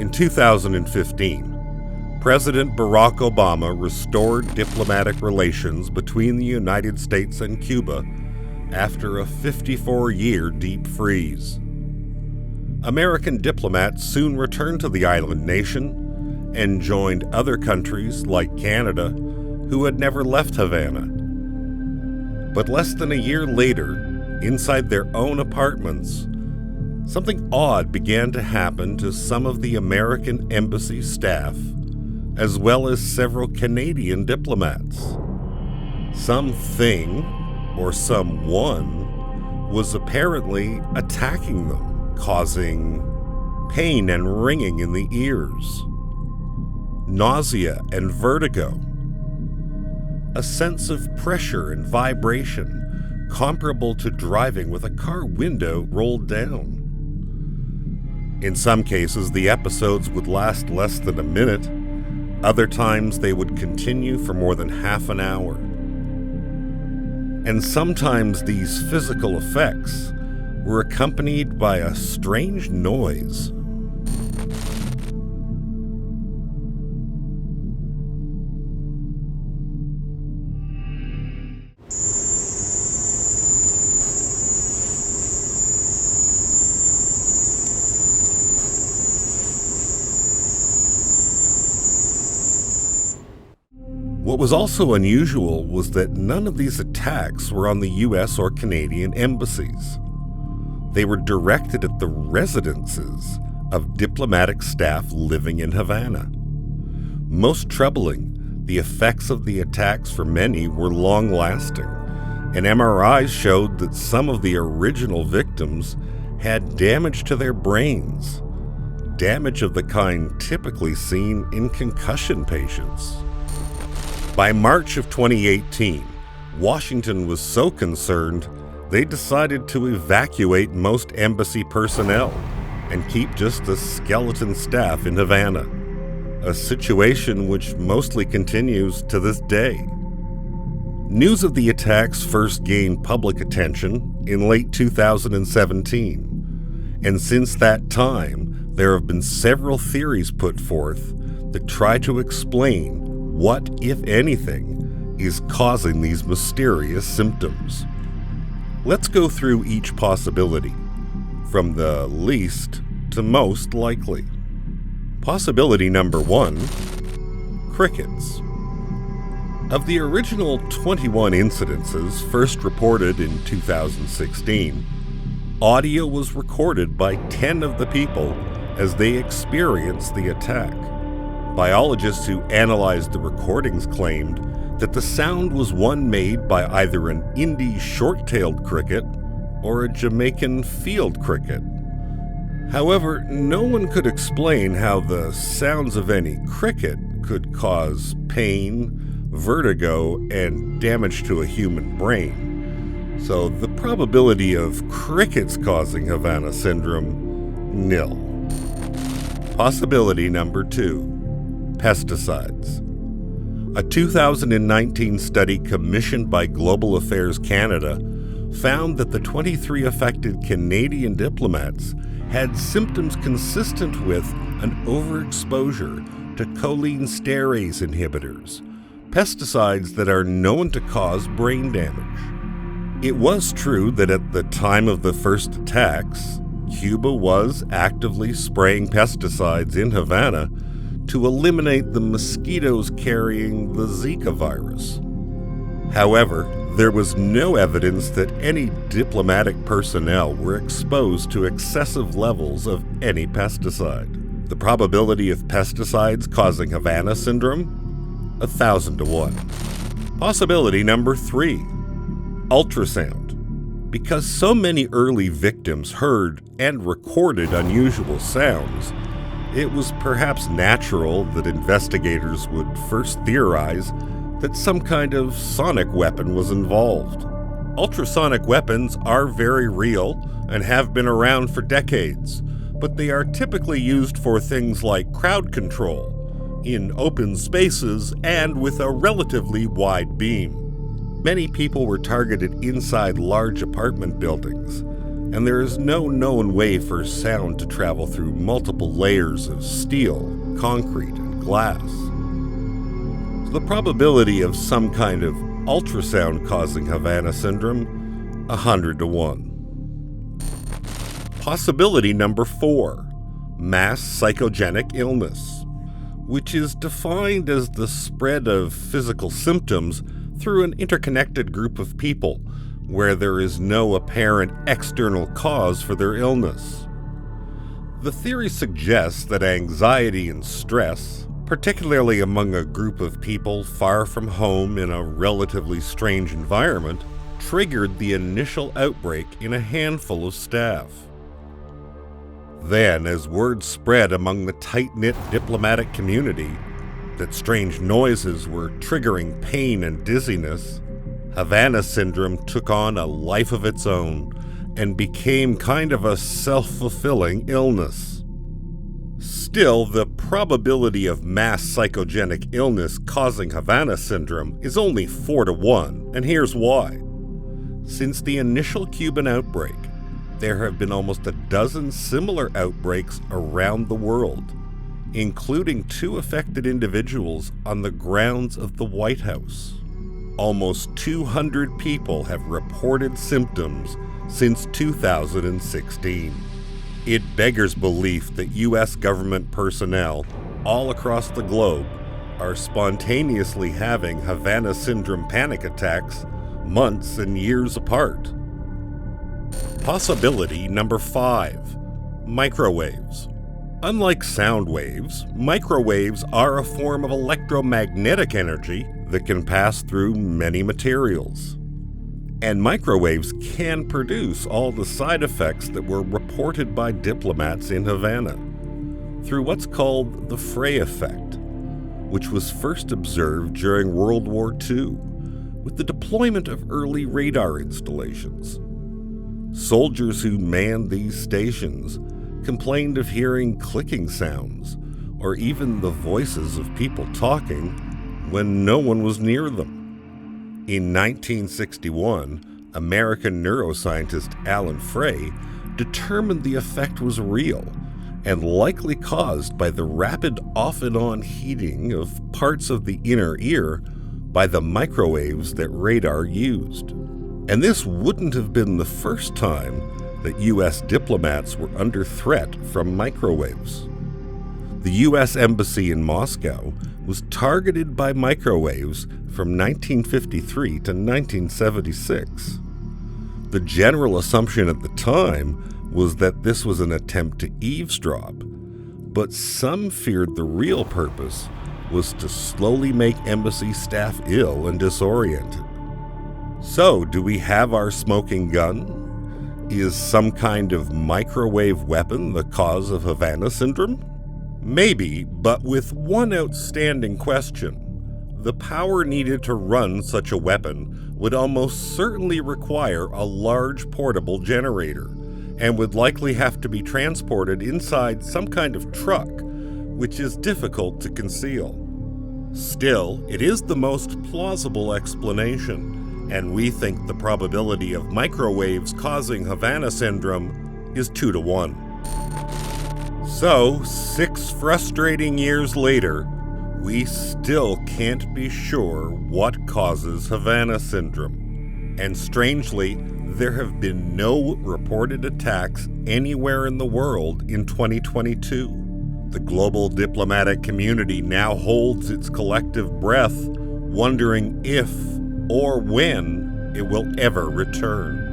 In 2015, President Barack Obama restored diplomatic relations between the United States and Cuba after a 54-year deep freeze. American diplomats soon returned to the island nation and joined other countries like Canada, who had never left Havana. But less than a year later, inside their own apartments, something odd began to happen to some of the American embassy staff, as well as several Canadian diplomats. Something, or someone, was apparently attacking them, causing pain and ringing in the ears, nausea and vertigo, a sense of pressure and vibration comparable to driving with a car window rolled down. In some cases, the episodes would last less than a minute. Other times, they would continue for more than half an hour. And sometimes these physical effects were accompanied by a strange noise. What was also unusual was that none of these attacks were on the U.S. or Canadian embassies. They were directed at the residences of diplomatic staff living in Havana. Most troubling, the effects of the attacks for many were long-lasting, and MRIs showed that some of the original victims had damage to their brains, damage of the kind typically seen in concussion patients. By March of 2018, Washington was so concerned they decided to evacuate most embassy personnel and keep just the skeleton staff in Havana, a situation which mostly continues to this day. News of the attacks first gained public attention in late 2017, and since that time, there have been several theories put forth that try to explain what, if anything, is causing these mysterious symptoms. Let's go through each possibility, from the least to most likely. Possibility number 1, crickets. Of the original 21 incidences first reported in 2016, audio was recorded by 10 of the people as they experienced the attack. Biologists who analyzed the recordings claimed that the sound was one made by either an Indian short-tailed cricket or a Jamaican field cricket. However, no one could explain how the sounds of any cricket could cause pain, vertigo, and damage to a human brain. So the probability of crickets causing Havana syndrome, nil. Possibility number 2. Pesticides. A 2019 study commissioned by Global Affairs Canada found that the 23 affected Canadian diplomats had symptoms consistent with an overexposure to cholinesterase inhibitors, pesticides that are known to cause brain damage. It was true that at the time of the first attacks, Cuba was actively spraying pesticides in Havana to eliminate the mosquitoes carrying the Zika virus. However, there was no evidence that any diplomatic personnel were exposed to excessive levels of any pesticide. The probability of pesticides causing Havana syndrome? 1,000 to 1. Possibility number 3. Ultrasound. Because so many early victims heard and recorded unusual sounds, it was perhaps natural that investigators would first theorize that some kind of sonic weapon was involved. Ultrasonic weapons are very real and have been around for decades, but they are typically used for things like crowd control, in open spaces, and with a relatively wide beam. Many people were targeted inside large apartment buildings, and there is no known way for sound to travel through multiple layers of steel, concrete, and glass. So the probability of some kind of ultrasound causing Havana syndrome, 100 to 1. Possibility number 4, mass psychogenic illness, which is defined as the spread of physical symptoms through an interconnected group of people where there is no apparent external cause for their illness. The theory suggests that anxiety and stress, particularly among a group of people far from home in a relatively strange environment, triggered the initial outbreak in a handful of staff. Then, as word spread among the tight-knit diplomatic community that strange noises were triggering pain and dizziness, Havana syndrome took on a life of its own and became kind of a self-fulfilling illness. Still, the probability of mass psychogenic illness causing Havana syndrome is only 4 to 1, and here's why. Since the initial Cuban outbreak, there have been almost a dozen similar outbreaks around the world, including 2 affected individuals on the grounds of the White House. Almost 200 people have reported symptoms since 2016. It beggars belief that U.S. government personnel all across the globe are spontaneously having Havana syndrome panic attacks months and years apart. Possibility number 5, microwaves. Unlike sound waves, microwaves are a form of electromagnetic energy that can pass through many materials. And microwaves can produce all the side effects that were reported by diplomats in Havana through what's called the Frey effect, which was first observed during World War II with the deployment of early radar installations. Soldiers who manned these stations complained of hearing clicking sounds or even the voices of people talking when no one was near them. In 1961, American neuroscientist Alan Frey determined the effect was real and likely caused by the rapid off-and-on heating of parts of the inner ear by the microwaves that radar used. And this wouldn't have been the first time that U.S. diplomats were under threat from microwaves. The U.S. Embassy in Moscow was targeted by microwaves from 1953 to 1976. The general assumption at the time was that this was an attempt to eavesdrop, but some feared the real purpose was to slowly make embassy staff ill and disoriented. So, do we have our smoking gun? Is some kind of microwave weapon the cause of Havana syndrome? Maybe, but with one outstanding question. The power needed to run such a weapon would almost certainly require a large portable generator, and would likely have to be transported inside some kind of truck, which is difficult to conceal. Still, it is the most plausible explanation, and we think the probability of microwaves causing Havana syndrome is 2 to 1. So, 6 frustrating years later, we still can't be sure what causes Havana syndrome. And strangely, there have been no reported attacks anywhere in the world in 2022. The global diplomatic community now holds its collective breath, wondering if or when it will ever return.